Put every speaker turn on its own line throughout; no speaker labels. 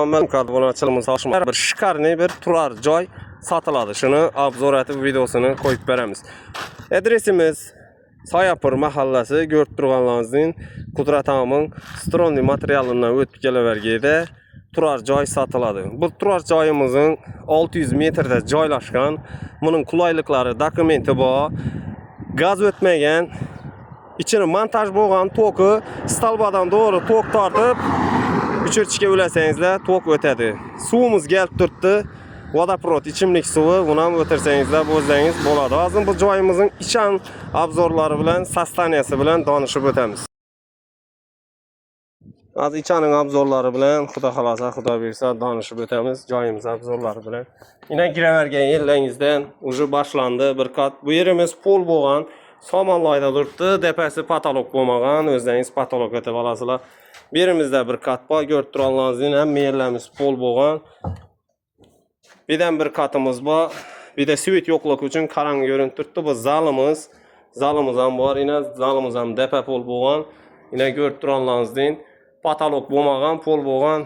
Men karbonachiligimiz hoshimlar bir shikarniy bir turar joy sotiladi. Shuni obzor etib videosini qo'yib beramiz. Adresimiz Soyapur mahallasi, ko'rib turganlaringizdek Qudrat Amin stronli materialidan o'tib kelaverganda turar joy sotiladi. Bu turar joyimizning 600 metrda joylashgan. Buning qulayliklari, dokumenti bor. Gaz o'tmagan, ichini montaj bo'lgan toki stalbadan to'g'ri tok tortib o'chirishga ulasangizlar tok o'tadi. Suvimiz kelib turibdi. Vodoprovod ichimlik suvi, buni ham o'tirsangizlar bo'lsangiz bo'ladi. Hozir bu joyimizning ichan obzorlari bilan, sostaniyasi bilan donishib o'tamiz. Hozir ichaning obzorlari bilan xudo xolasa, xudo bersa donishib o'tamiz joyimiz obzorlari bilan. Yana kiravergan yerlaringizdan уже boshlandi bir kat. Bu yerimiz pol bo'lgan, somonloyda turibdi, tepasi patolog bo'lmagan, o'zingiz patolog etib olasizlar. Bu yerimizda bir kat bor, ko'rib turganlaringizdek ham yerlarimiz pol bo'lgan. Birdan bir katımız bor. Bir de svet yo'qlik uchun qarang ko'rinib turibdi. Bu zalimiz. Zalimiz ham bor. Yine zalimiz ham depa pol bo'lgan. Yine ko'rib turganlaringizdek patolog bo'lmagan, pol bo'lgan.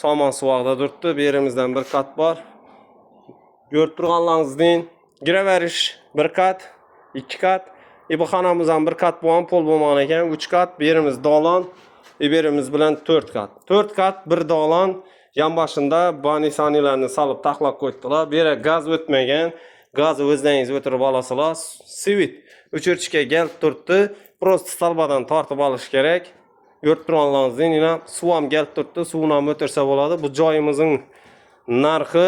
Somon suvoqda turibdi. Bu yerimizdan bir kat bor. Ko'rib turganlaringizdek giraverish bir kat, ikki kat. Bu xonamiz ham bir kat bo'lgan, pol bo'lmagan ekan, 3 kat. Bu yerimiz dolon. Bu yerimiz bilan 4 kat. 4 kat bir dolon. Yan başında banisanilarni salib taxlab qo'ydilar. Bu yerga gaz o'tmagan, gazni o'zingiz o'tirib olasizlar. Svet o'chirishga kelib turibdi. Prosta stalbadan tortib olish kerak. Ko'rib turganlaringizdek, yana suv ham kelib turibdi. Suvni ham o'tirsa bo'ladi. Bu joyimizning narxi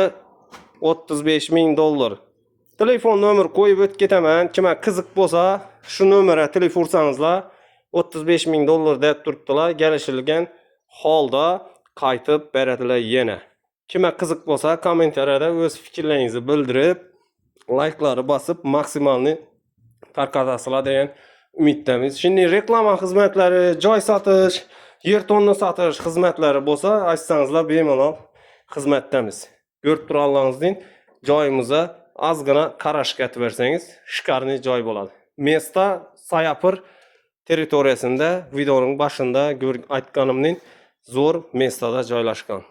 $35,000. Telefon nomer qo'yib o'tib ketaman. Kimga qiziq bo'lsa, shu nomerga telefon ursangizlar, $35,000 deb turibdilar. Kelishilgan holda qaytib beradilar yana. Kimga qiziq bo'lsa, kommentariyada o'z fikrlaringizni bildirib, like'larni bosib, maksimalni tarqatasizlar degan umiddamiz. Shunday reklama xizmatlari, joy sotish, yer tonni sotish xizmatlari bo'lsa, aytsangizlar bemalol xizmatdamiz. Ko'rib turganlaringizdek, joyimizga ozgina qarashga bersangiz, shikarniy joy bo'ladi. Mesta Soyapur territoriyasida videoning boshida aytganimning zo'r mestada joylashgan.